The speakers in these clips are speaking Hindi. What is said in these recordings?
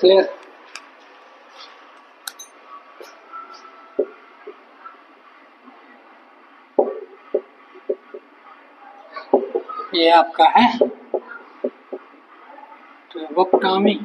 क्लियर? ये आपका है ट्रेबोक्टॉमी।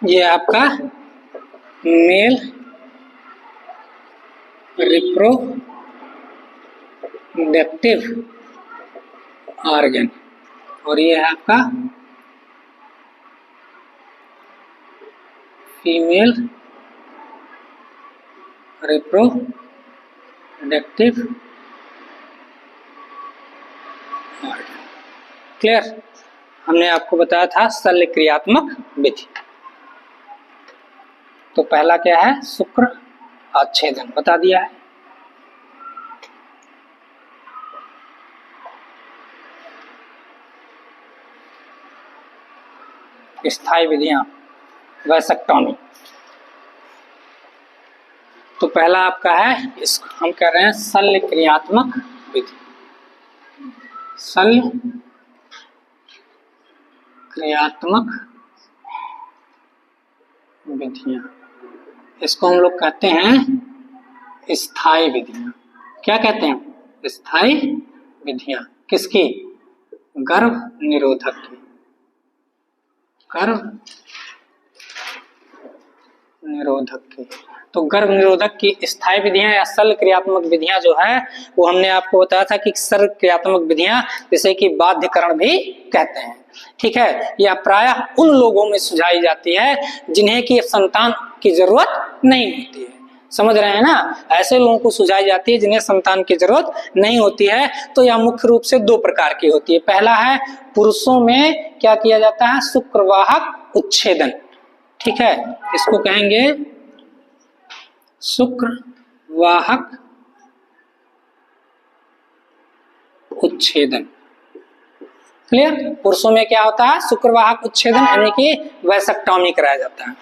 ये आपका मेल रिप्रोडक्टिव ऑर्गन और ये है आपका फीमेल रिप्रोडक्टिव ऑर्गन। क्लियर? हमने आपको बताया था शल्यक्रियात्मक विधि। तो पहला क्या है? शुक्र अच्छेदन बता दिया है। स्थायी विधियां वैसेक्टॉमी। तो पहला आपका है, इसको हम कह रहे हैं शल्यक्रियात्मक विधि। शल्यक्रियात्मक विधियां, इसको हम लोग कहते हैं स्थायी विधियां। क्या कहते हैं? स्थायी विधियां। किसकी? गर्भ निरोधक की। गर्भ निरोधक की। तो गर्भ निरोधक की स्थायी विधियां या शल्यक्रियात्मक विधियां जो है वो हमने आपको बताया था कि शल्यक्रियात्मक विधियां जिसे कि बाध्यकरण भी कहते हैं। ठीक है? यह प्रायः उन लोगों में सुझाई जाती है जिन्हें कि संतान की जरूरत नहीं होती है। समझ रहे हैं ना? ऐसे लोगों को सुझाई जाती है जिन्हें संतान की जरूरत नहीं होती है। तो यह मुख्य रूप से दो प्रकार की होती है। पहला है पुरुषों में क्या किया जाता है? शुक्रवाहक उच्छेदन। ठीक है? इसको कहेंगे शुक्रवाहक उच्छेदन। क्लियर। पुरुषों में क्या होता है, शुक्रवाहक उच्छेदन यानी कि वैसेक्टॉमी कराया जाता है,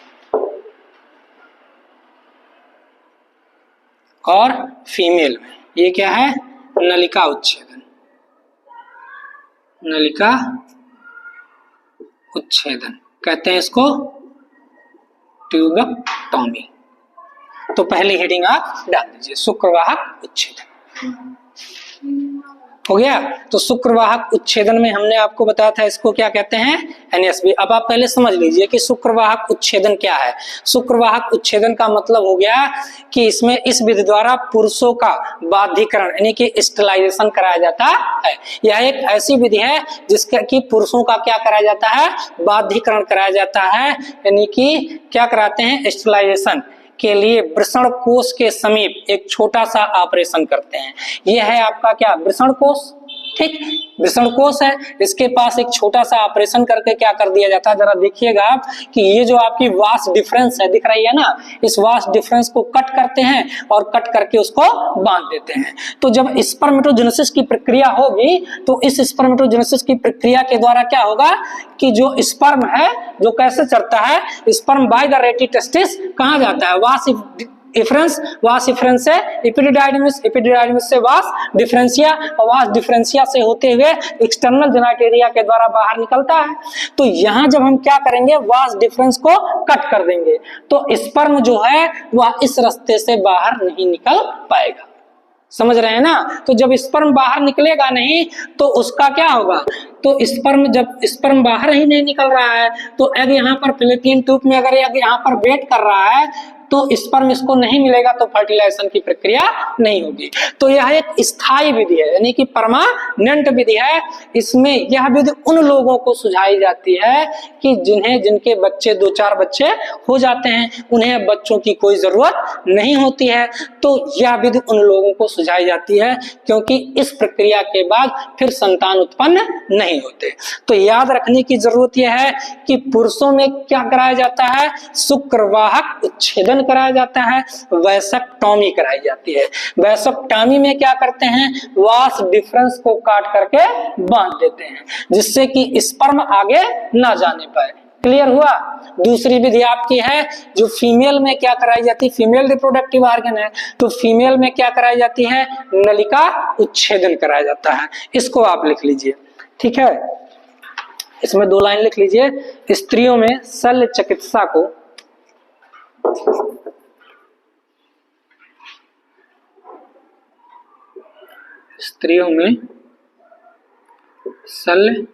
और फीमेल में ये क्या है, नलिका उच्छेदन, नलिका उच्छेदन कहते हैं इसको ट्यूबेक्टॉमी। तो पहली हेडिंग आप डाल दीजिए, शुक्रवाहक उच्छेदन। हो गया। तो शुक्रवाहक उच्छेदन में हमने आपको बताया था इसको क्या कहते हैं, एनएसबी। अब आप पहले समझ लीजिए कि शुक्रवाहक उच्छेदन क्या है। शुक्रवाहक उच्छेदन का मतलब हो गया कि इसमें इस विधि द्वारा पुरुषों का बाध्यकरण यानी कि स्टेरिलाइजेशन कराया जाता है। यह एक ऐसी विधि है जिसका कि पुरुषों का क्या कराया जाता है, बाध्यकरण कराया जाता है, यानी कि क्या कराते हैं, स्टेरिलाइजेशन के लिए वृषण कोश के समीप एक छोटा सा ऑपरेशन करते हैं। यह है आपका क्या, वृषण कोश, ठीक, वृषण कोश है, इसके पास एक छोटा सा ऑपरेशन करके क्या कर दिया जाता है, जरा देखिएगा आप कि ये जो आपकी वास डिफरेंस है दिख रही है ना, इस वास डिफरेंस को कट करते हैं और कट करके उसको बांध देते हैं। तो जब स्पर्मेटोजेनेसिस की प्रक्रिया होगी तो इस स्पर्मेटोजेनेसिस की प्रक्रिया के द्वारा क्या होगा कि जो स्पर्म है जो कैसे चलता है, स्पर्म बाय द रेटी टेस्टिस कहाँ जाता है, वास डिफरेंस, वास डिफरेंस से एपिडिडाइडमिस, एपिडिडाइडमिस से वास डिफरेंशिया, और वास डिफरेंशिया से होते हुए एक्सटर्नल जेनाइटेरिया के द्वारा बाहर निकलता है। तो यहां जब हम क्या करेंगे, वास डिफरेंस को कट कर देंगे तो स्पर्म जो है वह इस रास्ते से बाहर नहीं निकल पाएगा। समझ रहे हैं ना। तो जब स्पर्म बाहर निकलेगा नहीं तो उसका क्या होगा, तो स्पर्म, जब स्पर्म बाहर ही नहीं निकल रहा है तो एग यहाँ पर फिलिपियन ट्यूब में अगर एग यहाँ पर वेट कर रहा है तो स्पर्म इसको नहीं मिलेगा तो फर्टिलाइजेशन की प्रक्रिया नहीं होगी। तो यह एक स्थायी विधि है यानी कि परमानेंट विधि है। इसमें यह विधि उन लोगों को सुझाई जाती है कि जिनके बच्चे 2-4 बच्चे हो जाते हैं, उन्हें बच्चों की कोई जरूरत नहीं होती है। तो यह विधि उन लोगों को सुझाई जाती है क्योंकि इस प्रक्रिया के बाद फिर संतान उत्पन्न नहीं होते। तो याद रखने की जरूरत यह है कि पुरुषों में क्या कराया जाता है, शुक्रवाहक उच्छेदन कराया जाता है, वैसेक्टॉमी कराई जाती है। वैसेक्टॉमी में क्या करते हैं, वास डिफरेंस को काट करके बांध देते हैं जिससे कि स्पर्म आगे ना जाने पाए। क्लियर हुआ। दूसरी विधि आपकी है जो फीमेल में क्या कराई जाती है, फीमेल रिप्रोडक्टिव ऑर्गन है तो फीमेल में क्या कराई जाती है, नलिका उच्छेदन कराया जाता है। इसको आप लिख लीजिए, ठीक है। इसमें 2 लाइन लिख लीजिए, स्त्रियों में शल्य चिकित्सा को शल्य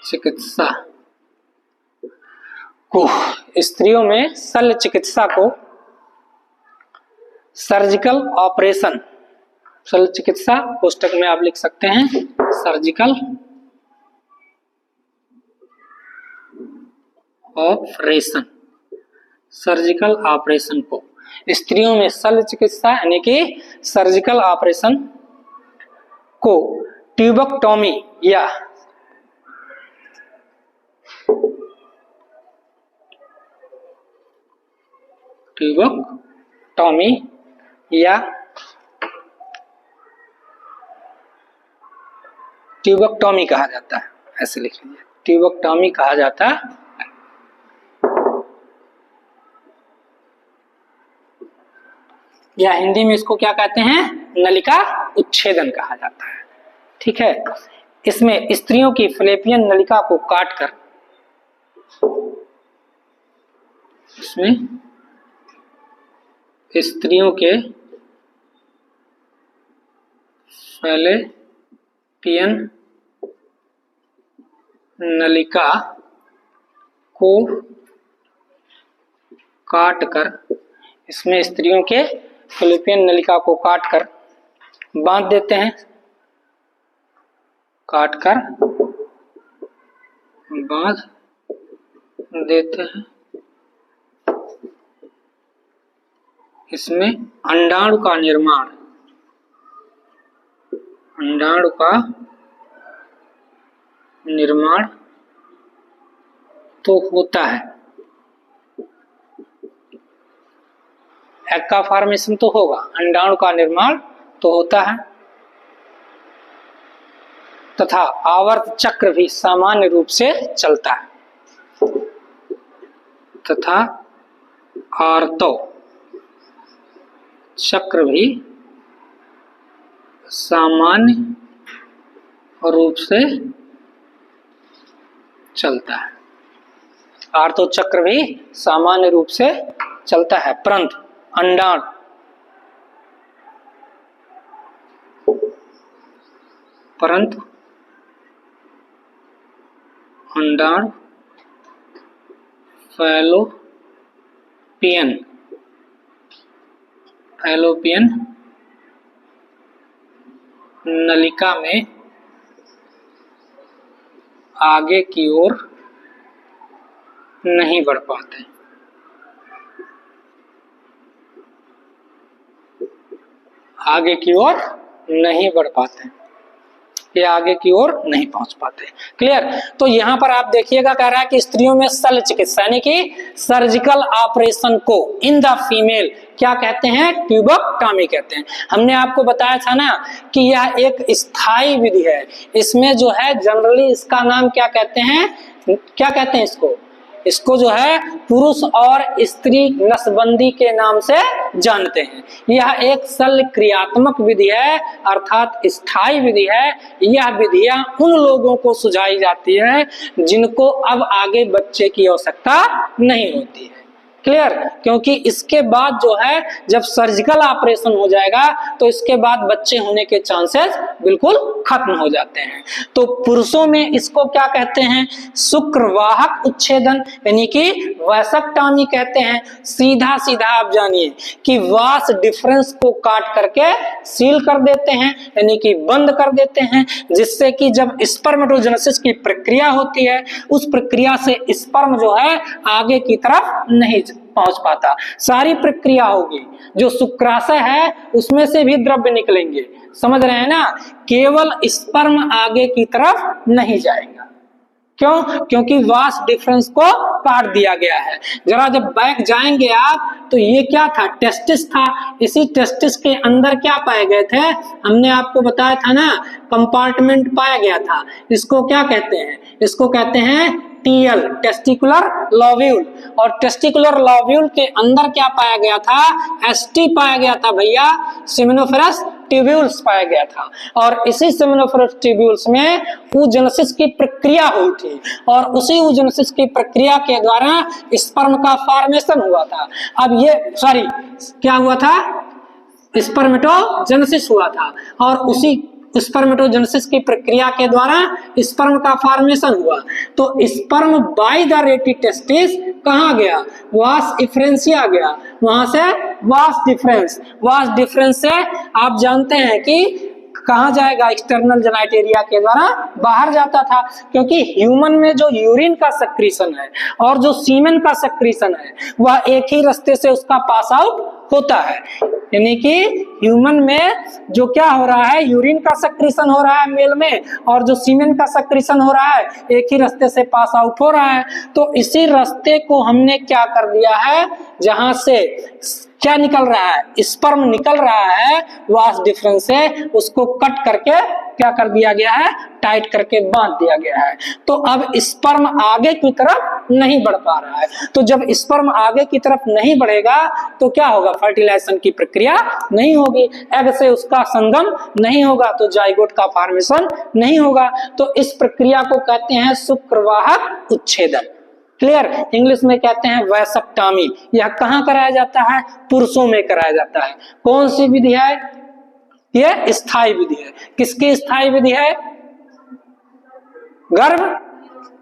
चिकित्सा को, स्त्रियों में शल्य चिकित्सा को सर्जिकल ऑपरेशन, शल्य चिकित्सा पुस्तक में आप लिख सकते हैं सर्जिकल ऑपरेशन, सर्जिकल ऑपरेशन को, स्त्रियों में शल्य चिकित्सा यानी कि सर्जिकल ऑपरेशन को ट्यूबेक्टॉमी या ट्यूबेक्टॉमी कहा जाता है। ऐसे लिख लीजिए, ट्यूबेक्टॉमी कहा जाता है। या हिंदी में इसको क्या कहते हैं, नलिका उच्छेदन कहा जाता है, ठीक है। इसमें स्त्रियों की फैलोपियन नलिका को काटकर इसमें स्त्रियों के फैलोपियन नलिका को काटकर, इसमें स्त्रियों के फैलोपियन नलिका को काटकर बांध देते हैं, काटकर बांध देते हैं। इसमें अंडाणु का निर्माण, अंडाणु का निर्माण तो होता है, एग का फॉर्मेशन तो होगा, अंडाणु का निर्माण तो होता है। तथा आवर्त चक्र भी सामान्य रूप से चलता है, तथा आर्तो चक्र भी सामान्य रूप से चलता है। आर्तो चक्र भी सामान्य रूप से चलता है, परंतु अंडाणु फैलोपियन नलिका में आगे की ओर नहीं बढ़ पाते, आगे की ओर नहीं बढ़ पाते, ये आगे की ओर नहीं पहुंच पाते। क्लियर? तो यहां पर आप देखिएगा, कह रहा है कि स्त्रियों में शल्य चिकित्सा यानी कि सर्जिकल ऑपरेशन को इन द फीमेल क्या कहते हैं? ट्यूबेक्टॉमी कहते हैं। हमने आपको बताया था ना कि यह एक स्थायी विधि है। इसमें जो है जनरली इसका नाम क्या कहते हैं? क्या कहते हैं इसको जो है पुरुष और स्त्री नसबंदी के नाम से जानते हैं। यह एक शल्य क्रियात्मक विधि है, अर्थात स्थायी विधि है। यह विधियां उन लोगों को सुझाई जाती है जिनको अब आगे बच्चे की आवश्यकता नहीं होती है। क्लियर? क्योंकि इसके बाद जो है जब सर्जिकल ऑपरेशन हो जाएगा तो इसके बाद बच्चे होने के चांसेस बिल्कुल खत्म हो जाते हैं। तो पुरुषों में इसको क्या कहते हैं? शुक्रवाहक उच्छेदन यानी कि वैसेक्टॉमी कहते हैं। सीधा सीधा आप जानिए कि वास डिफरेंस को काट करके सील कर देते हैं यानी कि बंद कर देते हैं, जिससे कि जब स्पर्मेटोजेनेसिस की प्रक्रिया होती है उस प्रक्रिया से स्पर्म जो है आगे की तरफ नहीं पहुंच पाता। सारी प्रक्रिया होगी, जो शुक्राशय है उसमें से भी द्रव्य निकलेंगे, समझ रहे हैं ना? केवल स्पर्म आगे की तरफ नहीं जाएगा। क्यों? क्योंकि वास डिफरेंस को काट दिया गया है। जरा जब बैक जाएंगे आप तो ये क्या था? टेस्टिस था। इसी टेस्टिस के अंदर क्या पाए गए थे? हमने आपको बताया था ना, कंपार्टमेंट पाया गया था। इसको क्या कहते हैं? इसको कहते हैं टीएल, टेस्टिकुलर लोब्यूल। और टेस्टिकुलर लोब्यूल के अंदर क्या पाया गया था? एसटी पाया गया था भैया, सेमिनोफेरस ट्यूब्यूल्स पाया गया था। और इसी सेमिनोफेरस ट्यूब्यूल्स में oogenesis की प्रक्रिया हुई थी और उसी oogenesis की प्रक्रिया के द्वारा स्पर्म का फॉर्मेशन हुआ था। अब ये क्या हुआ था? स्पर्मेटोजेनेसिस हुआ था और उसी स्पर्मेटोजेनेसिस की प्रक्रिया के द्वारा स्पर्म का फॉर्मेशन हुआ। तो स्पर्म बाय द रेटी टेस्टिस कहाँ गया? वास इफरेंसिया गया, वहां से वास डिफरेंस से आप जानते हैं कि कहाँ जाएगा? एक्सटर्नल जेनाइटेरिया के द्वारा बाहर जाता था। क्योंकि ह्यूमन में जो यूरिन का सक्रीशन है और जो सीमेन का सक्रीशन है वह एक ही रास्ते से उसका पास आउट होता है। यानी कि ह्यूमन में जो क्या हो रहा है? यूरिन का सक्रीशन हो रहा है मेल में, और जो सीमेन का सक्रीशन हो रहा है एक ही रास्ते से पास आउट हो रहा है। तो इसी रास्ते को हमने क्या कर दिया है? जहां से क्या निकल रहा है? स्पर्म निकल रहा है वास डिफरेंस से, उसको कट करके क्या कर दिया गया है? टाइट करके बांध दिया गया है। तो अब स्पर्म आगे की तरफ नहीं बढ़ पा रहा है। तो जब स्पर्म आगे की तरफ नहीं बढ़ेगा तो क्या होगा? फर्टिलाइजेशन की प्रक्रिया नहीं होगी, एग से उसका संगम नहीं होगा, तो जाइगोट का फॉर्मेशन नहीं होगा। तो इस प्रक्रिया को कहते हैं शुक्रवाहक उच्छेदन। क्लियर? इंग्लिश में कहते हैं वैसेक्टॉमी। यह कहाँ कराया जाता है? पुरुषों में कराया जाता है। कौन सी विधि है? यह स्थायी विधि है। किसकी स्थायी विधि है? गर्भ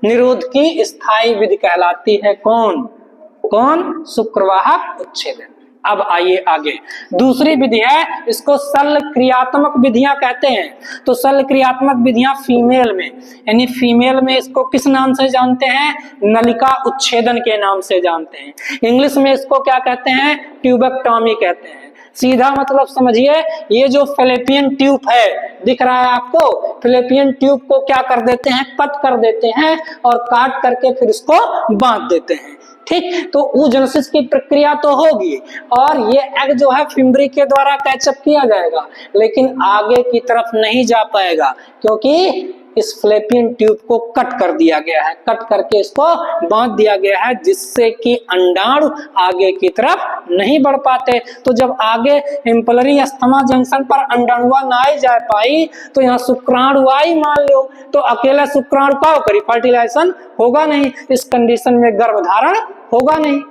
निरोध की स्थायी विधि कहलाती है। कौन? शुक्रवाहक उच्छेदन। अब आइए आगे, दूसरी विधि है, इसको शल्य क्रियात्मक विधियां कहते हैं। तो शल्य क्रियात्मक विधियां फीमेल में, यानी फीमेल में इसको किस नाम से जानते हैं? नलिका उच्छेदन के नाम से जानते हैं। इंग्लिश में इसको क्या कहते हैं? ट्यूबेक्टॉमी कहते हैं। सीधा मतलब समझिए, ये जो फैलोपियन ट्यूब है दिख रहा है आपको, फैलोपियन ट्यूब को क्या कर देते हैं? कट कर देते हैं और काट करके फिर इसको बांध देते हैं। ठीक? तो oogenesis की प्रक्रिया तो होगी और ये एग जो है फिम्बरी के द्वारा कैचअप किया जाएगा, लेकिन आगे की तरफ नहीं जा पाएगा क्योंकि इस फ्लैपियन ट्यूब को कट कर दिया गया है, कट करके इसको बांध दिया गया है, जिससे कि अंडाणु आगे की तरफ नहीं बढ़ पाते। तो जब आगे एम्पलरी अस्थमा जंक्शन पर अंडाणुआ ना ही जा पाई तो यहाँ शुक्राणु आई मान लो, तो अकेला शुक्राणु का करी फर्टिलाइजेशन होगा नहीं, इस कंडीशन में गर्भधारण होगा नहीं।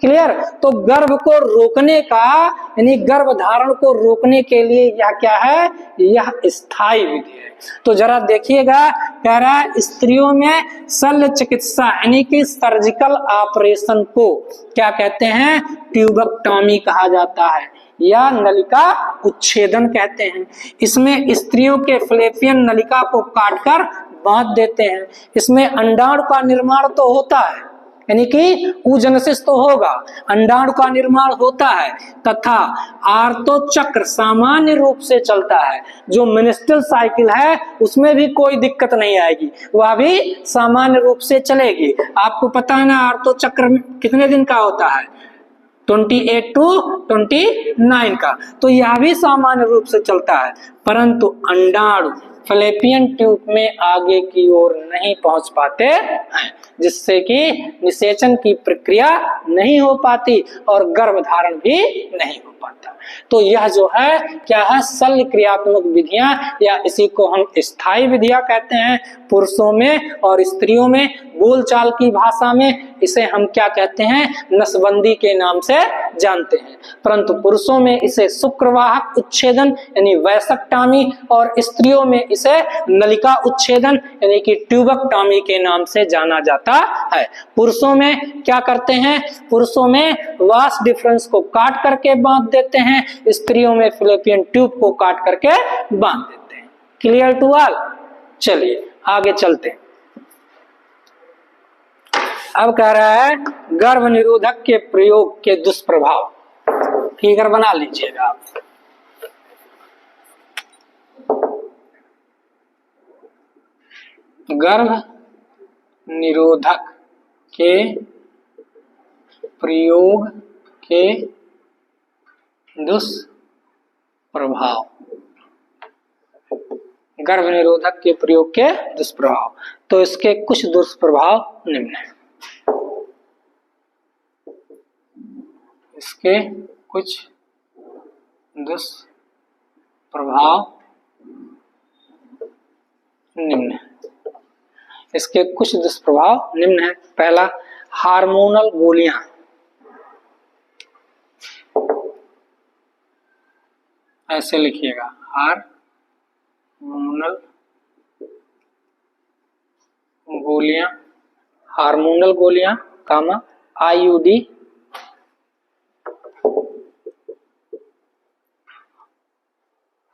क्लियर? तो गर्भ को रोकने का यानी गर्भधारण को रोकने के लिए यह क्या है, यह स्थायी विधि है। तो जरा देखिएगा, कह रहा है स्त्रियों में शल्य चिकित्सा यानी कि सर्जिकल ऑपरेशन को क्या कहते हैं, ट्यूबेक्टॉमी कहा जाता है या नलिका उच्छेदन कहते हैं। इसमें स्त्रियों के फ्लैपियन नलिका को काटकर बांध देते हैं। इसमें अंडाणु का निर्माण तो होता है, यानी कि ऊजेनेसिस तो होगा, अंडाणु का निर्माण होता है, तथा आर्तो चक्र सामान्य रूप से चलता है। जो मेंस्ट्रुअल साइकिल है उसमें भी कोई दिक्कत नहीं आएगी, वह भी सामान्य रूप से चलेगी। आपको पता है ना आर्तो चक्र कितने दिन का होता है, 28 to 29 का, तो यह भी सामान्य रूप से चलता है। परंतु अंडाणु फ्लैपियन ट्यूब में आगे की ओर नहीं पहुंच पाते हैं, जिससे कि निषेचन की प्रक्रिया नहीं हो पाती और गर्भधारण भी नहीं हो पाता। तो यह जो है क्या है, शल्य क्रियात्मक विधियां या इसी को हम स्थायी विधियां कहते हैं पुरुषों में, और स्त्रियों में बोलचाल की भाषा में इसे हम क्या कहते हैं, नसबंदी के नाम से जानते हैं। परंतु पुरुषों में इसे शुक्रवाहक उच्छेदन यानी वैसेक्टॉमी और स्त्रियों में इसे नलिका उच्छेदन यानी कि ट्यूबेक्टॉमी के नाम से जाना जाता है। पुरुषों में क्या करते हैं, पुरुषों में वास डिफरेंस को काट करके बांध देते हैं, स्त्रियों में फ्लैपियन ट्यूब को काट करके बांध देते हैं। Clear to all? चलिए आगे चलते हैं। अब कह रहा है गर्भ निरोधक के प्रयोग के दुष्प्रभाव, फिगर बना लीजिएगा आप। गर्भ निरोधक के प्रयोग के दुष्प्रभाव, गर्भ निरोधक के प्रयोग के दुष्प्रभाव। तो इसके कुछ दुष्प्रभाव निम्न हैं। इसके कुछ दुष्प्रभाव निम्न है। इसके कुछ दुष्प्रभाव निम्न है। पहला, हार्मोनल गोलियां, ऐसे लिखिएगा, हार्मोनल गोलियां, हार्मोनल गोलियां कामा आईयूडी,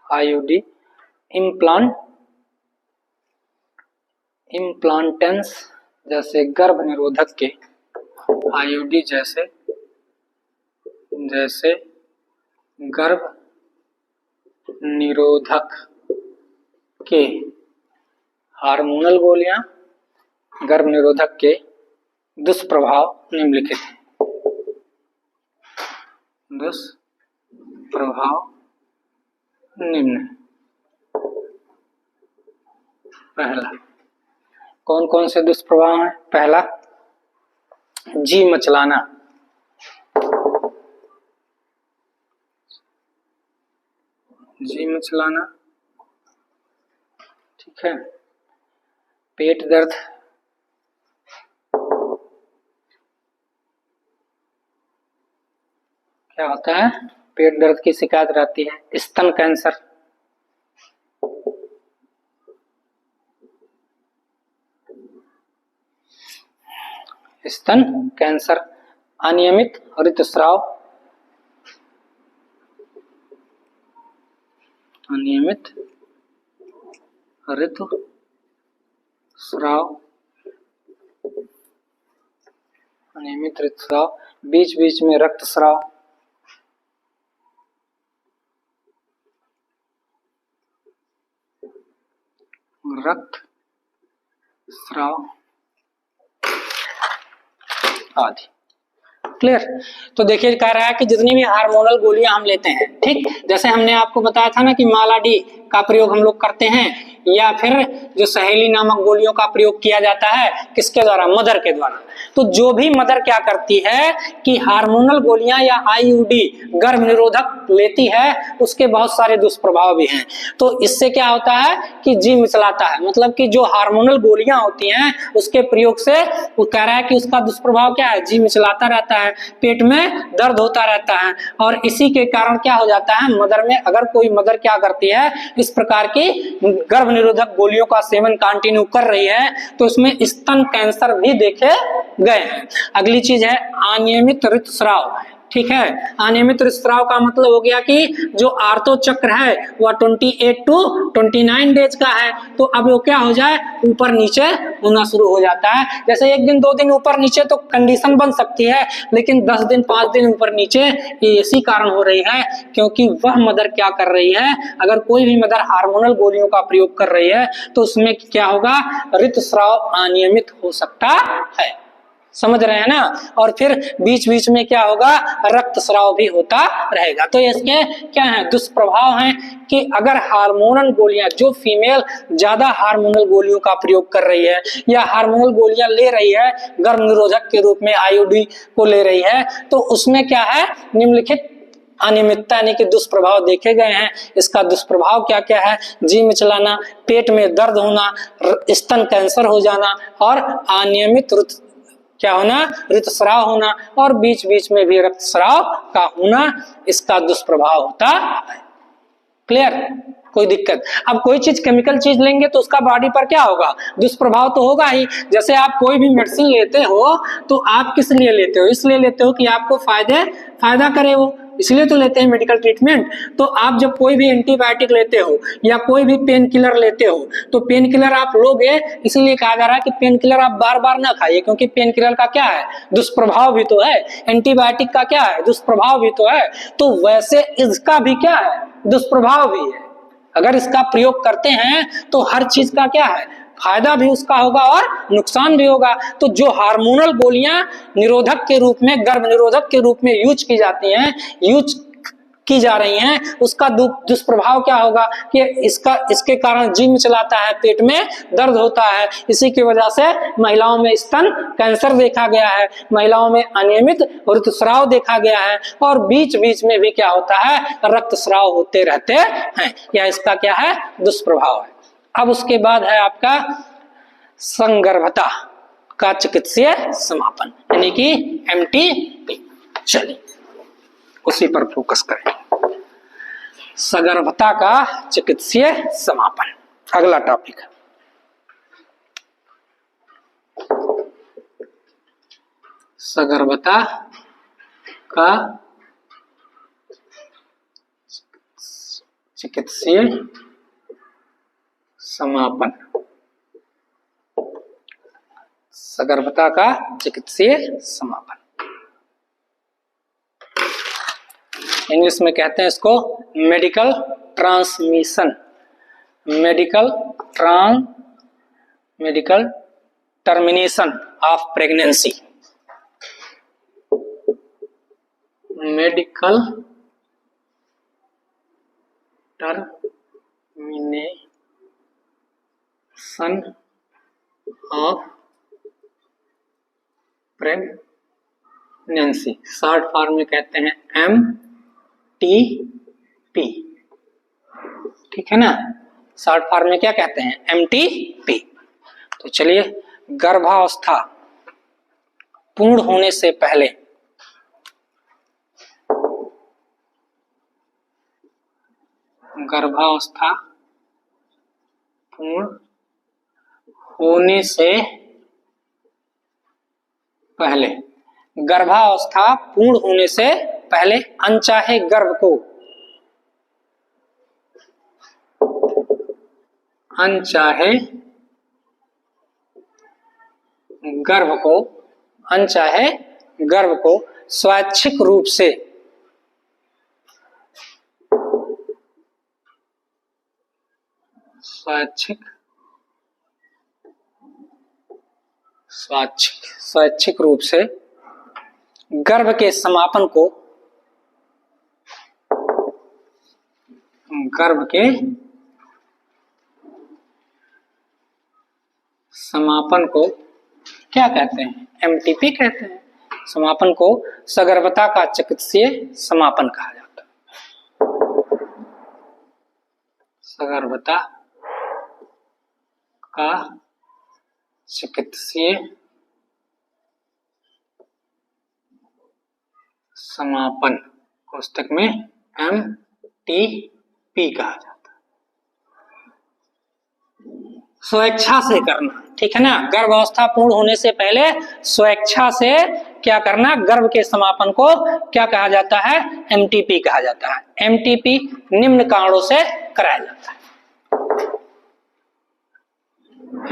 आईयूडी, इम्प्लांटेंस जैसे गर्भ निरोधक के, आईयूडी जैसे गर्भ निरोधक के हार्मोनल गोलियां, गर्भ निरोधक के दुष्प्रभाव निम्नलिखित हैं। दुष्प्रभाव निम्न। पहला, कौन कौन से दुष्प्रभाव हैं? पहला, जी मचलाना, जी मचलाना, ठीक है। पेट दर्द, क्या होता है, पेट दर्द की शिकायत रहती है। स्तन कैंसर, स्तन कैंसर, अनियमित ऋतुस्राव, अनियमित ऋतुस्राव, अनियमित ऋतुस्राव, बीच बीच में रक्तस्राव, रक्तस्राव आदि। क्लियर? तो देखिए कह रहा है कि जितनी भी हार्मोनल गोलियां हम लेते हैं, ठीक, जैसे हमने आपको बताया था ना कि माला डी का प्रयोग हम लोग करते हैं या फिर जो सहेली नामक गोलियों का प्रयोग किया जाता है किसके द्वारा, मदर के द्वारा। तो जो भी मदर क्या करती है कि हार्मोनल गोलियां या आईयूडी गर्भ निरोधक लेती है, उसके बहुत सारे दुष्प्रभाव भी हैं। तो इससे क्या होता है कि जीभ मिचलाता है, मतलब कि जो हार्मोनल गोलियां होती हैं उसके प्रयोग से वो कह रहा है कि उसका दुष्प्रभाव क्या है, जीभ मिचलाता रहता है, पेट में दर्द होता रहता है, और इसी के कारण क्या हो जाता है, मदर में अगर कोई मदर क्या करती है इस प्रकार की गर्भ निरोधक गोलियों का सेवन कंटिन्यू कर रही है तो उसमें स्तन कैंसर भी देखे गए हैं। अगली चीज है अनियमित ऋतुस्राव। ठीक है, अनियमित ऋतुस्राव का मतलब हो गया कि जो आर्तो चक्र है वह 28 to 29 डेज का है, तो अब वो क्या हो जाए, ऊपर नीचे होना शुरू हो जाता है। जैसे एक दिन 2 दिन ऊपर नीचे तो कंडीशन बन सकती है, लेकिन 10 दिन 5 दिन ऊपर नीचे ये इसी कारण हो रही है क्योंकि वह मदर क्या कर रही है, अगर कोई भी मदर हार्मोनल गोलियों का प्रयोग कर रही है तो उसमें क्या होगा, ऋतुस्राव अनियमित हो सकता है। समझ रहे हैं ना। और फिर बीच बीच में क्या होगा, रक्तस्राव भी होता रहेगा। तो इसके क्या है दुष्प्रभाव हैं कि अगर हार्मोनल गोलियां, जो फीमेल ज्यादा हार्मोनल गोलियों का प्रयोग कर रही है या हार्मोनल गोलियां ले रही है गर्भ निरोधक के रूप में आईयूडी को ले रही है, तो उसमें क्या है निम्नलिखित अनियमितता यानी कि दुष्प्रभाव देखे गए हैं। इसका दुष्प्रभाव क्या क्या है, जीभ मिचलाना, पेट में दर्द होना, स्तन कैंसर हो जाना और अनियमित क्या होना, ऋतुस्राव होना, और बीच बीच में भी रक्तस्राव का होना, इसका दुष्प्रभाव होता है। क्लियर, कोई दिक्कत। अब कोई चीज केमिकल चीज लेंगे तो उसका बॉडी पर क्या होगा, दुष्प्रभाव तो होगा ही। जैसे आप कोई भी मेडिसिन लेते हो तो आप किस लिए लेते हो, इसलिए लेते हो कि आपको फायदा करे, वो इसलिए तो लेते हैं मेडिकल ट्रीटमेंट। तो आप जब कोई भी एंटीबायोटिक लेते हो या कोई भी पेन किलर लेते हो तो पेन किलर आप लोगे इसलिए कहा जा रहा है कि पेन किलर आप बार बार ना खाइए, क्योंकि पेन किलर का क्या है, दुष्प्रभाव भी तो है, एंटीबायोटिक का क्या है, दुष्प्रभाव भी तो है। तो वैसे इसका भी क्या है, दुष्प्रभाव भी है। अगर इसका प्रयोग करते हैं तो हर चीज का क्या है, फायदा भी उसका होगा और नुकसान भी होगा। तो जो हार्मोनल गोलियां निरोधक के रूप में, गर्भ निरोधक के रूप में यूज की जाती हैं, यूज की जा रही हैं, उसका दुष्प्रभाव क्या होगा कि इसके कारण जीभ मिचलाता है, पेट में दर्द होता है। इसी की वजह से महिलाओं में स्तन कैंसर देखा गया है, महिलाओं में अनियमित ऋतुस्राव देखा गया है, और बीच बीच में भी क्या होता है, रक्तस्राव होते रहते हैं। यह इसका क्या है, दुष्प्रभाव है। अब उसके बाद है आपका संगर्भता का चिकित्सीय समापन यानी कि एमटीपी। चलिए उसी पर फोकस करें, सगर्भता का चिकित्सीय समापन अगला टॉपिक। सगर्भता का चिकित्सीय समापन, सगर्भता का चिकित्सीय समापन, इंग्लिश में कहते हैं इसको medical transmission, medical termination of pregnancy, medical termination of pregnancy, short form में कहते हैं MTP। ठीक है ना, शॉर्ट फॉर्म में क्या कहते हैं, MTP। तो चलिए, गर्भावस्था पूर्ण होने से पहले गर्भावस्था पूर्ण होने से पहले, गर्भावस्था पूर्ण होने से पहले अनचाहे गर्भ को, अनचाहे गर्भ को स्वैच्छिक रूप से स्वैच्छिक रूप से गर्भ के समापन को, गर्भ के समापन को क्या कहते हैं? एमटीपी कहते हैं। समापन को सगर्भता का चिकित्सीय समापन कहा जाता है। सगर्भता का चिकित्सीय समापन पुस्तक में एमटीपी कहा जाता है। स्वेच्छा से करना, ठीक है ना। गर्भावस्था पूर्ण होने से पहले स्वेच्छा से क्या करना? गर्भ के समापन को क्या कहा जाता है? एमटीपी कहा जाता है। एमटीपी निम्न कारणों से कराया जाता है।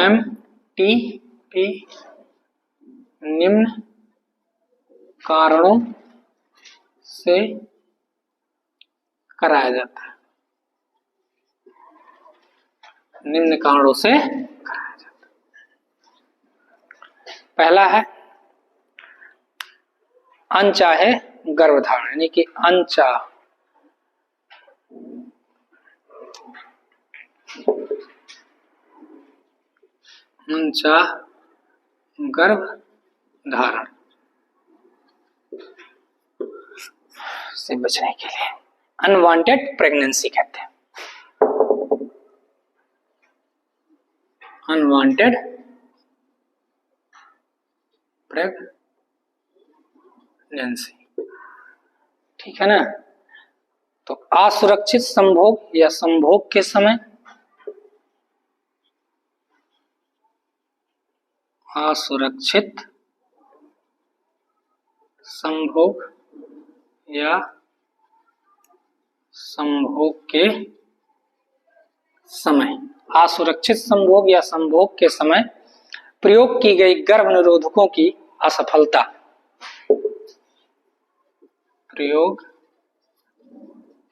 एमटीपी निम्न कारणों से कराया जाता है। निम्न कारणों से कराया जाता है। पहला है अनचाहे गर्भधारण, यानी कि अनचाह गर्भ धारण से बचने के लिए अनवांटेड प्रेगनेंसी कहते हैं। अनवांटेड प्रेगनेंसी, ठीक है ना। तो असुरक्षित संभोग या संभोग के समय, असुरक्षित संभोग या संभोग के समय, असुरक्षित संभोग या संभोग के समय प्रयोग की गई गर्भ निरोधकों की असफलता, प्रयोग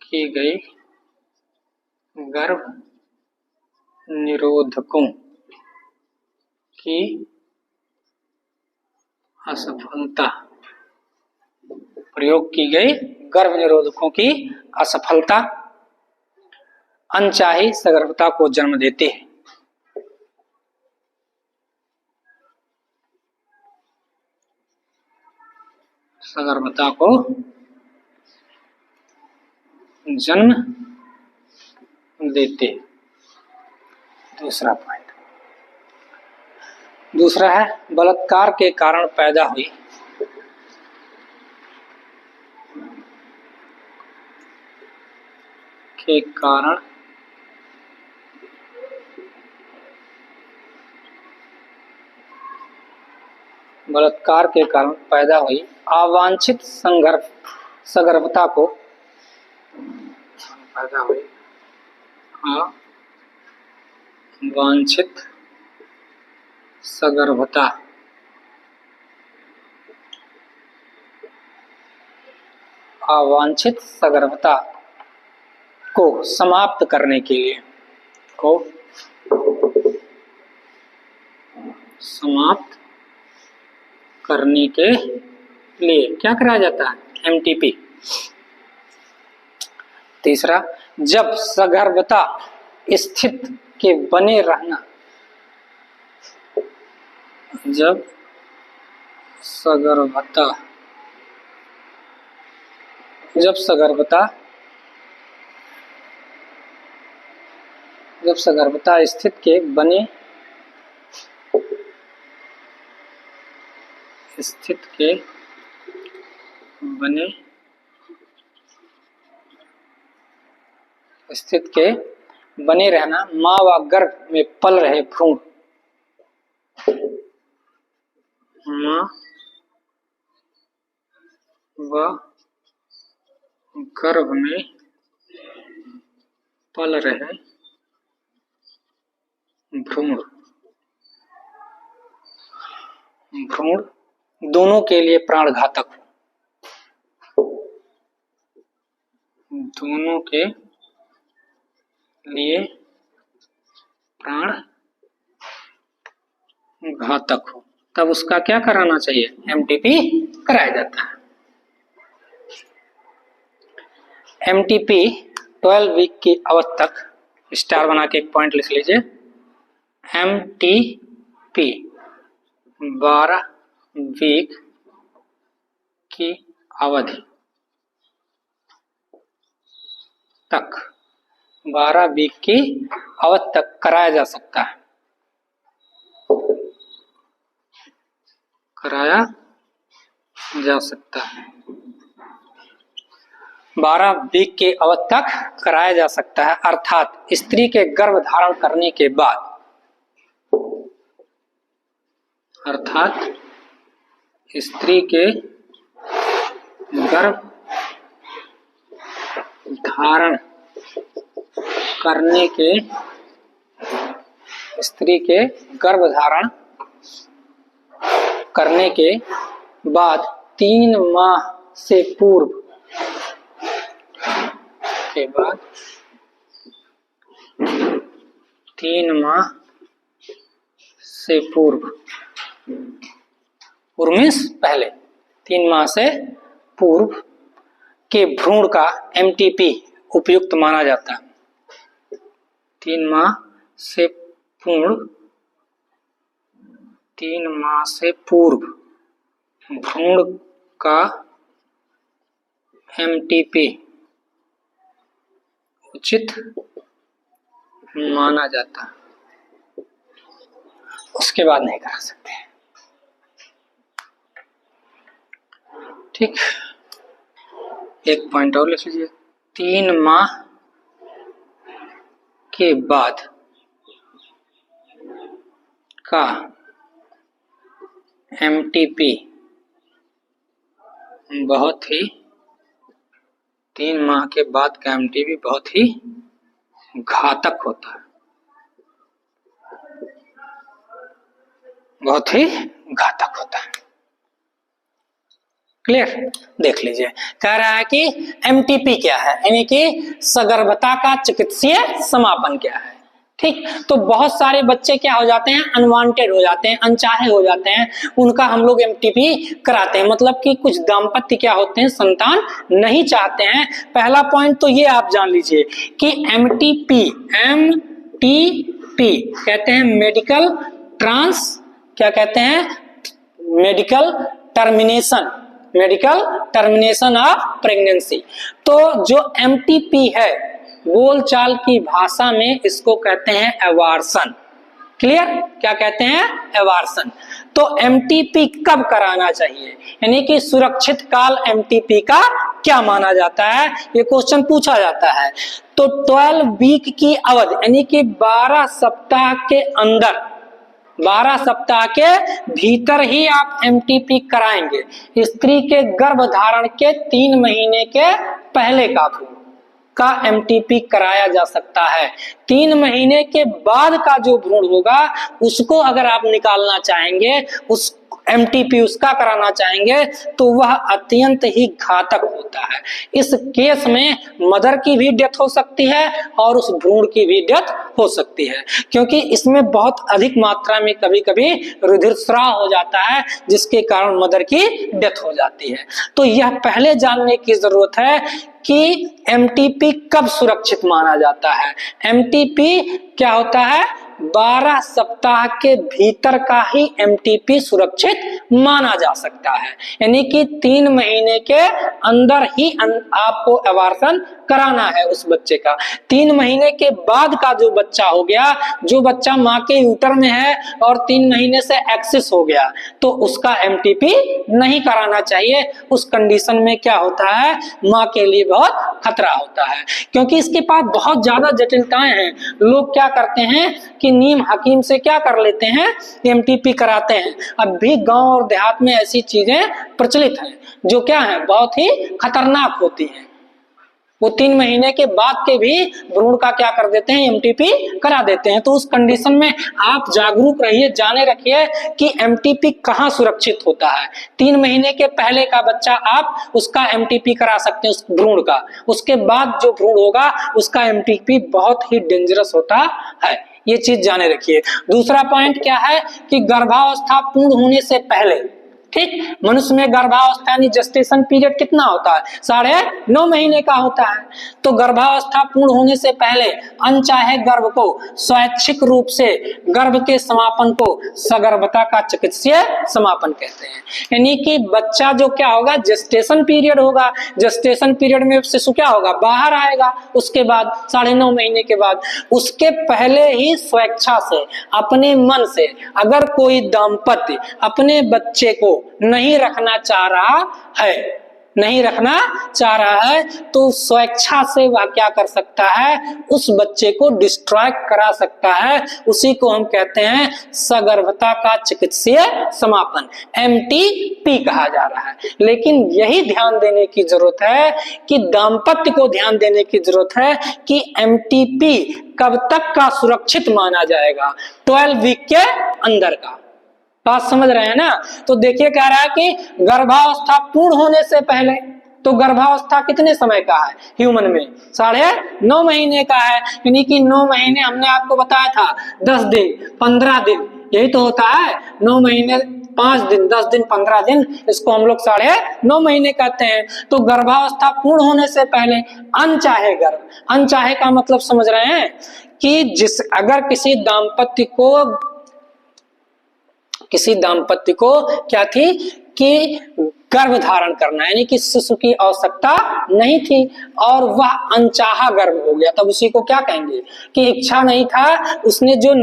की गई गर्भ निरोधकों की असफलता, प्रयोग की गई गर्भ निरोधकों की असफलता अनचाही सगर्भता को जन्म देते हैं। सगर्भता को जन्म देते। दूसरा पॉइंट, दूसरा है बलात्कार के कारण पैदा हुई के कारण बलात्कार के कारण पैदा हुई अवांछित सगर्भता को पैदा हुई अवांछित सगर्भता अवांछित सगर्भता को समाप्त करने के लिए, को समाप्त करने के लिए क्या कराया जाता है? एमटीपी। तीसरा, जब सगर्भता स्थित के बने रहना, जब सगर्भता स्थित के बने स्थित के बने रहना, मां व गर्भ में पल रहे भ्रूण, मां व गर्भ में पल रहे भ्रूण दोनों के लिए प्राण घातक हो, दोनों के लिए प्राण घातक हो, तब उसका क्या कराना चाहिए? एमटीपी कराया जाता है। एमटीपी 12 वीक की अवधि तक, स्टार बना के एक पॉइंट लिख लीजिए, एमटीपी 12 वीक की अवधि तक 12 वीक की अवधि तक कराया जा सकता है, कराया जा सकता है। 12 वीक के अवधि तक कराया जा सकता है, अर्थात स्त्री के गर्भ धारण करने के बाद, अर्थात स्त्री के गर्भ धारण करने के, स्त्री के गर्भ धारण करने के बाद 3 माह से पूर्व के बाद 3 माह से पूर्व मीन्स पहले 3 माह से पूर्व के भ्रूण का एमटीपी उपयुक्त माना जाता है। 3 माह से पूर्ण 3 माह से पूर्व भ्रूण का एमटीपी उचित माना जाता है, उसके बाद नहीं करा सकते। ठीक, एक पॉइंट और लिख लीजिए, 3 माह के बाद का एमटीपी बहुत ही 3 माह के बाद का एमटीपी बहुत ही घातक होता है, बहुत ही घातक होता है। क्लियर, देख लीजिए, कह रहा है कि एमटीपी क्या है, यानी कि सगर्भता का चिकित्सीय समापन क्या है। ठीक, तो बहुत सारे बच्चे क्या हो जाते हैं, अनवांटेड हो जाते हैं, अनचाहे हो जाते हैं, उनका हम लोग एमटीपी कराते हैं। मतलब कि कुछ दाम्पत्य क्या होते हैं, संतान नहीं चाहते हैं। पहला पॉइंट तो ये आप जान लीजिए कि एमटीपी कहते हैं मेडिकल क्या कहते हैं, मेडिकल टर्मिनेशन ऑफ प्रेगनेंसी। तो जो एमटीपी है, बोलचाल की भाषा में इसको कहते हैं एवार्सन। क्लियर, क्या कहते हैं, एवार्सन। तो एमटीपी कब कराना चाहिए, यानी कि सुरक्षित काल एमटीपी का क्या माना जाता है, ये क्वेश्चन पूछा जाता है। तो 12 वीक की अवधि, यानी कि 12 सप्ताह के अंदर, 12 सप्ताह के भीतर ही आप एमटीपी कराएंगे। स्त्री के गर्भ धारण के 3 महीने के पहले का एमटीपी कराया जा सकता है। 3 महीने के बाद का जो भ्रूण होगा उसको अगर आप निकालना चाहेंगे, उस एमटीपी उसका कराना चाहेंगे, तो वह अत्यंत ही घातक होता है। इस केस में मदर की भी डेथ हो सकती है और उस भ्रूण की भी डेथ हो सकती है, क्योंकि इसमें बहुत अधिक मात्रा में कभी कभी रुधिरस्राव हो जाता है, जिसके कारण मदर की डेथ हो जाती है। तो यह पहले जानने की जरूरत है कि एमटीपी कब सुरक्षित माना जाता है। एमटीपी क्या होता है, 12 सप्ताह के भीतर का ही एमटीपी सुरक्षित माना जा सकता है, यानी कि 3 महीने के अंदर ही आपको एबार्शन कराना है उस बच्चे का। 3 महीने के बाद का जो बच्चा हो गया, जो बच्चा माँ के यूटर में है और 3 महीने से एक्सेस हो गया, तो उसका एमटीपी नहीं कराना चाहिए। उस कंडीशन में क्या होता है, माँ के लिए बहुत खतरा होता है, क्योंकि इसके पास बहुत ज्यादा जटिलताएं हैं। लोग क्या करते हैं कि नीम हकीम से क्या कर लेते हैं, एमटीपी कराते हैं। अब भी गांव और देहात में ऐसी चीजें प्रचलित हैं जो क्या है, बहुत ही खतरनाक होती हैं। वो 3 महीने के बाद के भी भ्रूण का क्या कर देते हैं, एमटीपी करा देते हैं। तो उस कंडीशन में आप जागरूक रहिए, जाने रखिए कि एमटीपी कहाँ सुरक्षित होता है। 3 महीने के पहले का बच्चा आप उसका एमटीपी करा सकते हैं, उस भ्रूण का। उसके बाद जो भ्रूण होगा उसका एमटीपी बहुत ही डेंजरस होता है, ये चीज जाने रखिए। दूसरा पॉइंट क्या है कि गर्भावस्था पूर्ण होने से पहले, ठीक, मनुष्य में गर्भावस्था यानी जेस्टेशन पीरियड कितना होता है? 9.5 महीने का होता है। तो गर्भावस्था पूर्ण होने से पहले अनचाहे गर्भ को स्वैच्छिक रूप से गर्भ के समापन को सगर्भता का चिकित्सीय समापन कहते हैं। यानी कि बच्चा जो क्या होगा, जेस्टेशन पीरियड होगा, जेस्टेशन पीरियड में शिशु क्या होगा, बाहर आएगा, उसके बाद 9.5 महीने के बाद, उसके पहले ही स्वेच्छा से अपने मन से अगर कोई दाम्पत्य अपने बच्चे को नहीं रखना चाह रहा है तो स्वेच्छा से वह क्या कर सकता है, उस बच्चे को डिस्ट्रॉय करा सकता है। उसी को हम कहते हैं सगर्भता का चिकित्सीय समापन, MTP कहा जा रहा है। लेकिन यही ध्यान देने की जरूरत है कि दाम्पत्य को ध्यान देने की जरूरत है कि MTP कब तक का सुरक्षित माना जाएगा, 12 वीक के अंदर का। बात समझ रहे हैं ना? तो देखिए कह रहा है कि गर्भावस्था पूर्ण होने से पहले, तो गर्भावस्था कितने समय का है ह्यूमन में? 9.5 महीने का है। यानी कि 9 महीने हमने आपको बताया था 10 दिन 15 दिन, यही तो होता है 9 महीने 5 दिन 10 दिन 15 दिन, इसको हम लोग 9.5 महीने कहते हैं। तो गर्भावस्था पूर्ण होने से पहले अनचाहे गर्भ, अनचाहे का मतलब समझ रहे हैं कि अगर किसी दाम्पत्य को क्या थी कि गर्भ धारण करना, यानी कि शिशु की आवश्यकता नहीं थी और वह अनचाहा गर्भ हो गया, तब उसी को क्या कहेंगे कि इच्छा नहीं था, उसने जो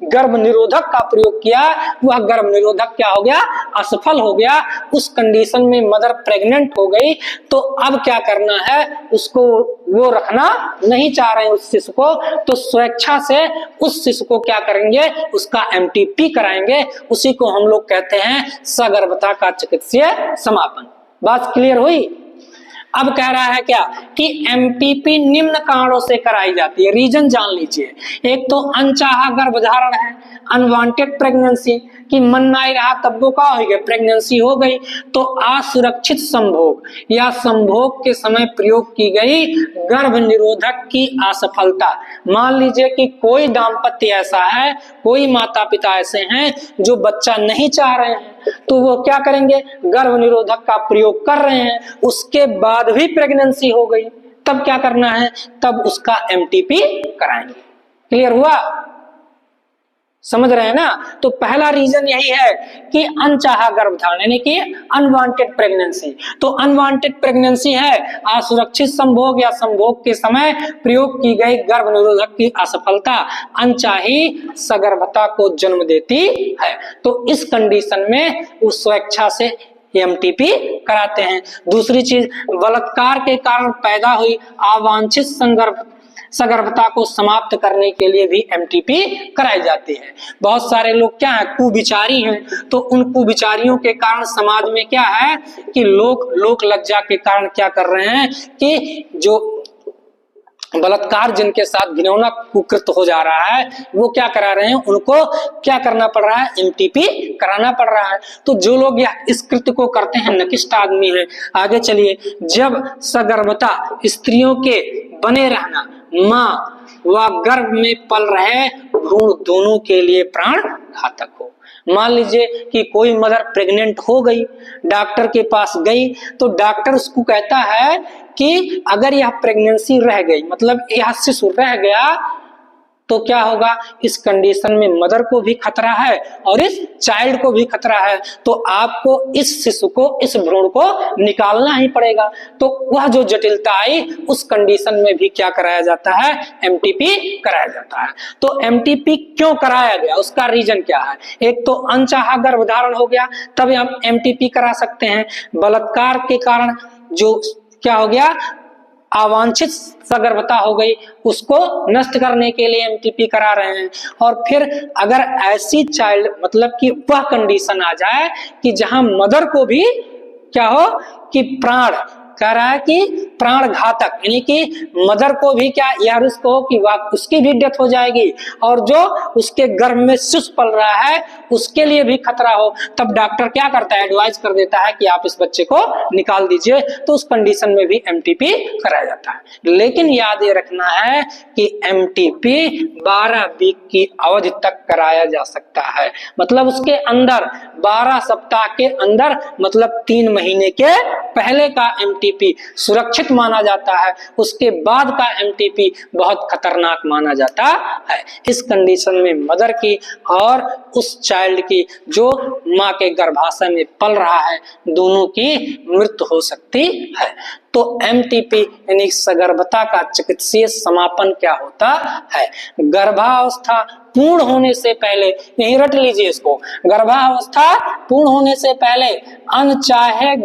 गर्भ निरोधक का प्रयोग किया वह गर्भ निरोधक क्या हो गया, असफल हो गया। उस कंडीशन में मदर प्रेग्नेंट हो गई, तो अब क्या करना है, उसको वो रखना नहीं चाह रहे हैं उस शिशु को, तो स्वेच्छा से उस शिशु को क्या करेंगे, उसका MTP कराएंगे। उसी को हम लोग कहते हैं सगर्भता का चिकित्सीय समापन। बात क्लियर हुई? अब कह रहा है क्या कि MTP निम्न कारणों से कराई जाती है, रीजन जान लीजिए। एक तो अनचाहा गर्भधारण है, अनवांटेड प्रेगनेंसी, कि मन ना ही रहा तब वो क्या हो गई, प्रेगनेंसी हो गई। तो असुरक्षित संभोग या संभोग के समय प्रयोग की गई गर्भ निरोधक की असफलता। मान लीजिए कि कोई दाम्पत्य ऐसा है, कोई माता पिता ऐसे हैं जो बच्चा नहीं चाह रहे हैं, तो वो क्या करेंगे, गर्भ निरोधक का प्रयोग कर रहे हैं, उसके बाद भी प्रेगनेंसी हो गई, तब क्या करना है, तब उसका MTP कराएंगे। क्लियर हुआ? समझ रहे हैं ना? तो पहला रीजन यही है कि अनचाहा गर्भधारण यानी कि अनवांटेड प्रेगनेंसी। तो अनवांटेड प्रेगनेंसी है असुरक्षित संभोग या संभोग के समय प्रयोग की गई गर्भ निरोधक की असफलता अनचाही सगर्भता को जन्म देती है। तो इस कंडीशन में उस स्वेच्छा से MTP कराते हैं। दूसरी चीज, बलात्कार के कारण पैदा हुई अवांछित सगर्भता को समाप्त करने के लिए भी MTP कराई जाती है। बहुत सारे लोग क्या है, कुविचारी हैं, तो उन कुविचारियों के कारण समाज में क्या है कि लोक लज्जा के कारण क्या कर रहे हैं कि जो बलात्कार जिनके साथ घिनौना कुकृत हो जा रहा है, वो क्या करा रहे हैं, उनको क्या करना पड़ रहा है, MTP कराना पड़ रहा है। तो जो लोग इस कृत्य को करते हैं नकिष्ट आदमी है। आगे चलिए, जब सगर्भता स्त्रियों के बने रहना, माँ व गर्भ में पल रहे भ्रूण दोनों के लिए प्राण घातक हो। मान लीजिए कि कोई मदर प्रेग्नेंट हो गई, डॉक्टर के पास गई, तो डॉक्टर उसको कहता है कि अगर यह प्रेगनेंसी रह गई, मतलब यह शिशु रह गया, तो क्या होगा, इस कंडीशन में मदर को भी खतरा है और इस चाइल्ड को भी खतरा है। तो आपको इस शिशु को, इस भ्रूण को निकालना ही पड़ेगा। तो वह जो जटिलता आई, उस कंडीशन में भी क्या कराया जाता है, MTP कराया जाता है। तो MTP क्यों कराया गया, उसका रीजन क्या है? एक तो अनचाहा गर्भधारण हो गया, तब हम MTP करा सकते हैं। बलात्कार के कारण जो क्या हो गया, अवांछित सगर्भता हो गई, उसको नष्ट करने के लिए MTP करा रहे हैं। और फिर अगर ऐसी चाइल्ड, मतलब कि वह कंडीशन आ जाए कि जहां मदर को भी क्या हो कि प्राण कह रहा है कि प्राण घातक, यानी कि मदर को भी क्या यह रिस्क हो कि उसकी भी डेथ हो जाएगी और जो उसके गर्भ में शिशु पल रहा है उसके लिए भी खतरा हो, तब डॉक्टर क्या करता है, एडवाइस कर देता है कि आप इस बच्चे को निकाल दीजिए। तो उस कंडीशन में भी एमटीपी कराया जाता है। लेकिन याद ये रखना है कि एमटीपी 12 वीक की अवधि तक कराया जा सकता है, मतलब उसके अंदर 12 सप्ताह के अंदर, मतलब 3 महीने के पहले का एमटीपी सुरक्षित माना जाता है, उसके बाद का एमटीपी बहुत खतरनाक माना जाता है। इस कंडीशन में मदर की और उस चाइल्ड की जो मां के गर्भाशय में पल रहा है दोनों की मृत्यु हो सकती है। तो एमटीपी यानी सगर्भता का चिकित्सीय समापन क्या होता है, गर्भावस्था पूर्ण होने से पहले, यही रट लीजिए इसको, गर्भावस्था पूर्ण होने से पहले अनचाहे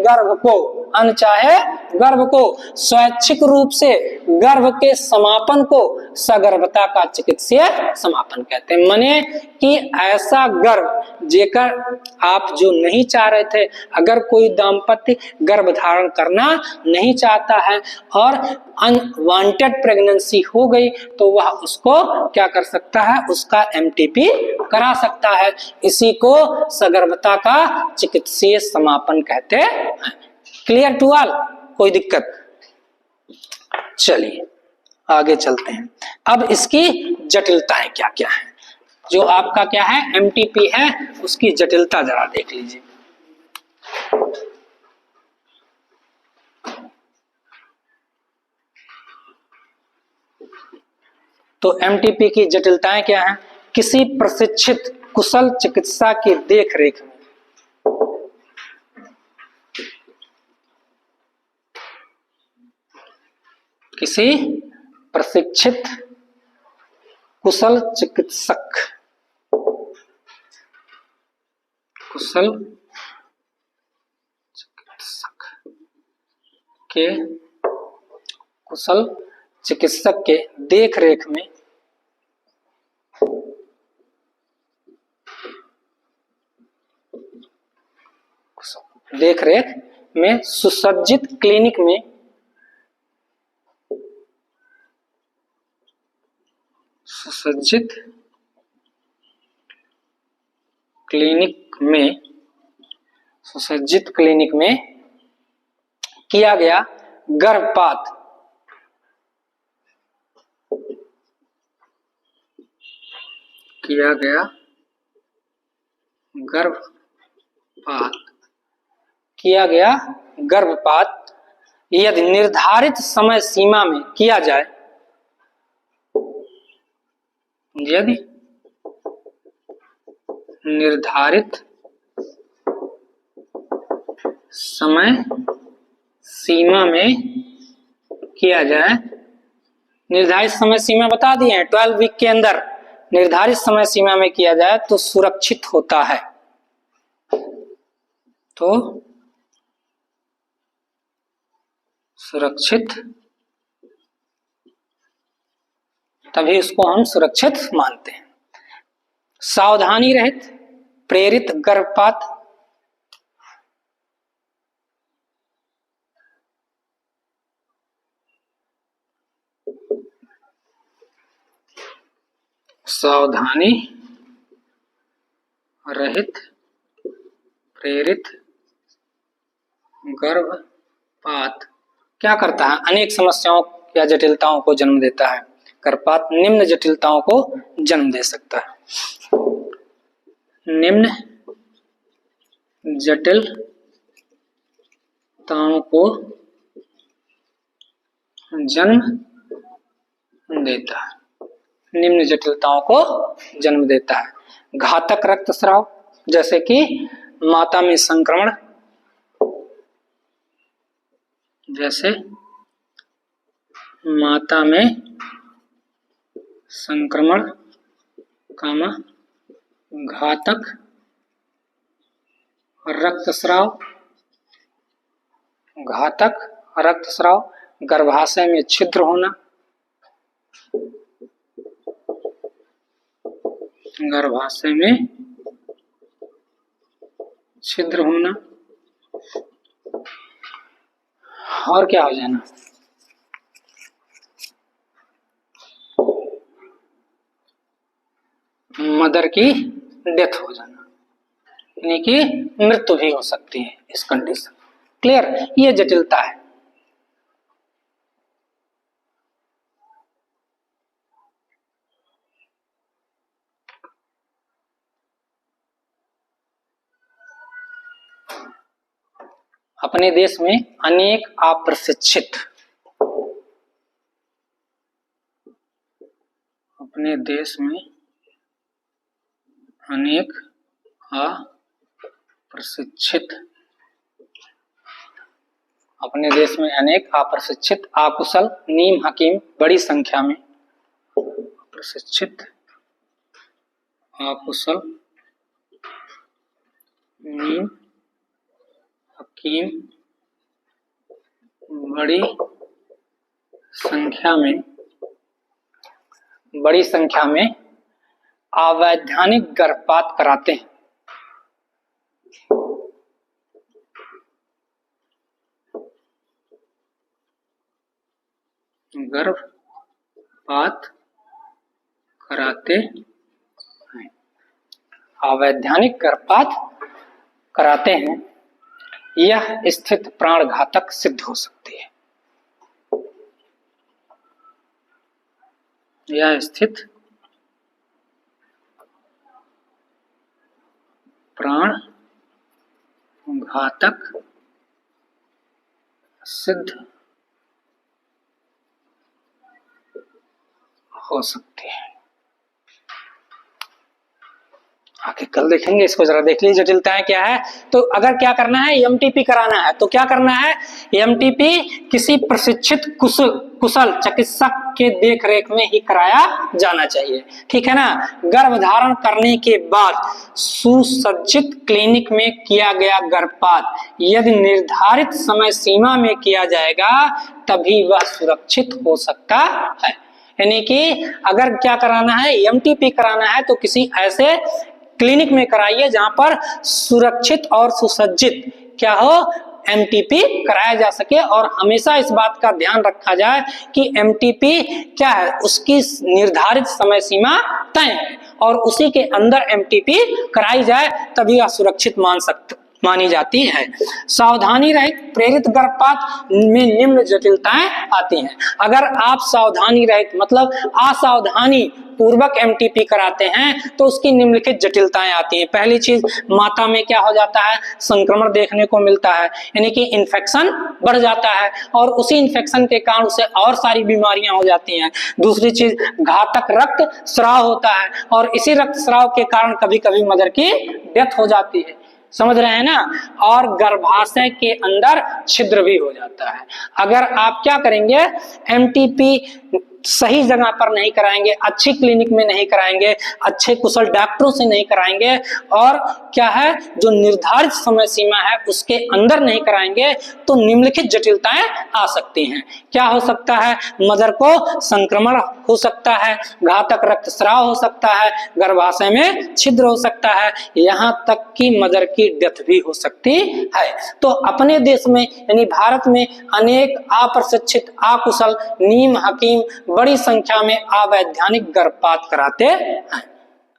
गर्भ को स्वैच्छिक रूप से गर्भ के समापन को सगर्भता का चिकित्सीय समापन कहते हैं। माने कि ऐसा गर्भ जेकर आप जो नहीं चाह रहे थे, अगर कोई दाम्पत्य गर्भ धारण करना नहीं चाहता है और अनवांटेड प्रेगनेंसी हो गई तो वह उसको क्या कर सकता है, उसका एमटीपी करा सकता है। इसी को सगर्भता का चिकित्सीय समापन कहते हैं। क्लियर टू ऑल, कोई दिक्कत? चलिए आगे चलते हैं। अब इसकी जटिलताएं क्या क्या है, जो आपका क्या है एमटीपी है उसकी जटिलता जरा देख लीजिए। तो एमटीपी की जटिलताएं क्या हैं? किसी प्रशिक्षित कुशल चिकित्सा की देखरेख में किसी प्रशिक्षित कुशल चिकित्सक के देखरेख में सुसज्जित क्लिनिक में किया गया गर्भपात यदि निर्धारित समय सीमा में किया जाए, यदि निर्धारित समय सीमा में किया जाए, निर्धारित समय सीमा बता दिए हैं 12 वीक के अंदर निर्धारित समय सीमा में किया जाए तो सुरक्षित होता है। तो सुरक्षित, तभी उसको हम सुरक्षित मानते हैं। सावधानी रहित प्रेरित गर्भपात, सावधानी रहित प्रेरित गर्भपात क्या करता है, अनेक समस्याओं या जटिलताओं को जन्म देता है। गर्भपात निम्न जटिलताओं को जन्म दे सकता है। निम्न जटिलताओं को जन्म देता है, निम्न जटिलताओं को जन्म देता है। घातक रक्तस्राव, जैसे कि माता में संक्रमण, जैसे माता में संक्रमण, घातक रक्तस्राव, गर्भाशय में छिद्र होना, गर्भाशय में छिद्र होना, और क्या हो जाना, मदर की डेथ हो जाना, यानी कि मृत्यु भी हो सकती है इस कंडीशन। क्लियर, ये जटिलता है। अपने देश में अनेक अप्रशिक्षित, अपने देश में अनेक अप्रशिक्षित, अपने देश में अनेक अप्रशिक्षित अकुशल नीम हकीम बड़ी संख्या में, प्रशिक्षित अकुशल नीम हकीम बड़ी संख्या में अवैधानिक गर्भपात कराते हैं। गर्भपात कराते हैं, अवैधानिक गर्भपात कराते हैं। यह स्थिति प्राणघातक सिद्ध हो सकती है। यह स्थिति प्राणघातक सिद्ध हो सकती है। आगे कल देखेंगे इसको, जरा देख लीजिए जटिलताएं क्या है। तो अगर क्या करना है, एमटीपी कराना है, तो क्या करना है, एमटीपी किसी प्रशिक्षित कुशल चिकित्सक के देखरेख में ही कराया जाना चाहिए, ठीक है ना। गर्भधारण करने के बाद सुसज्जित क्लिनिक में किया गया गर्भपात यदि निर्धारित समय सीमा में किया जाएगा तभी वह सुरक्षित हो सकता है। यानी कि अगर क्या कराना है, एमटीपी कराना है, तो किसी ऐसे क्लिनिक में कराइए जहां पर सुरक्षित और सुसज्जित क्या हो, एमटीपी कराया जा सके। और हमेशा इस बात का ध्यान रखा जाए कि एमटीपी क्या है, उसकी निर्धारित समय सीमा तय है और उसी के अंदर एमटीपी कराई जाए तभी वह सुरक्षित मानी जाती है। सावधानी रहित प्रेरित गर्भपात में निम्न जटिलताएं आती हैं। अगर आप सावधानी रहित मतलब असावधानी पूर्वक एमटीपी कराते हैं तो उसकी निम्नलिखित जटिलताएं आती हैं। पहली चीज, माता में क्या हो जाता है, संक्रमण देखने को मिलता है, यानी कि इन्फेक्शन बढ़ जाता है और उसी इन्फेक्शन के कारण उसे और सारी बीमारियां हो जाती हैं। दूसरी चीज, घातक रक्त स्राव होता है और इसी रक्त स्राव के कारण कभी कभी मदर की डेथ हो जाती है, समझ रहे हैं ना। और गर्भाशय के अंदर छिद्र भी हो जाता है। अगर आप क्या करेंगे, एमटीपी सही जगह पर नहीं कराएंगे, अच्छी क्लिनिक में नहीं कराएंगे, अच्छे कुशल डॉक्टरों से नहीं कराएंगे और क्या है, जो निर्धारित समय सीमा है उसके अंदर नहीं कराएंगे तो निम्नलिखित जटिलताएं आ सकती हैं। क्या हो सकता है, मदर को संक्रमण हो सकता है, घातक रक्तस्राव हो सकता है, गर्भाशय में छिद्र हो सकता है, यहाँ तक कि मदर की डेथ भी हो सकती है। तो अपने देश में यानी भारत में अनेक अप्रशिक्षित अकुशल नीम हकीम बड़ी संख्या में अवैधानिक गर्भपात कराते हैं।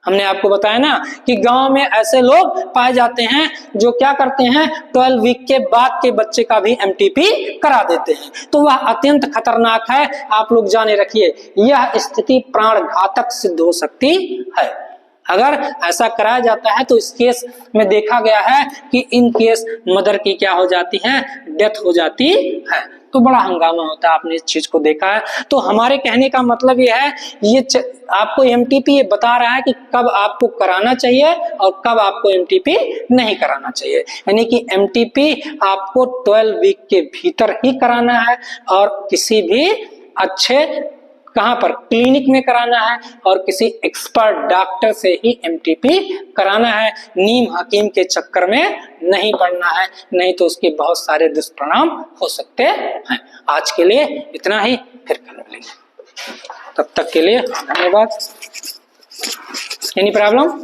हमने आपको बताया ना कि गांव में ऐसे लोग पाए जाते हैं जो क्या करते हैं, 12 वीक के बाद के बच्चे का भी एमटीपी करा देते हैं। तो वह अत्यंत खतरनाक है, आप लोग जाने रखिए। यह स्थिति प्राणघातक सिद्ध हो सकती है। अगर ऐसा कराया जाता है तो इस केस में देखा गया है कि इन केस मदर की क्या हो जाती है, डेथ हो जाती है। तो बड़ा हंगामा होता है, आपने इस चीज को देखा है। तो हमारे कहने का मतलब ये है, ये आपको एमटीपी ये बता रहा है कि कब आपको कराना चाहिए और कब आपको एमटीपी नहीं कराना चाहिए। यानी कि एमटीपी आपको 12 वीक के भीतर ही कराना है और किसी भी अच्छे कहां पर, क्लिनिक में कराना है और किसी एक्सपर्ट डॉक्टर से ही एमटीपी कराना है। नीम हकीम के चक्कर में नहीं पड़ना है, नहीं तो उसके बहुत सारे दुष्परिणाम हो सकते हैं। आज के लिए इतना ही, फिर कल मिलेंगे। तब तक के लिए धन्यवाद। Any problem?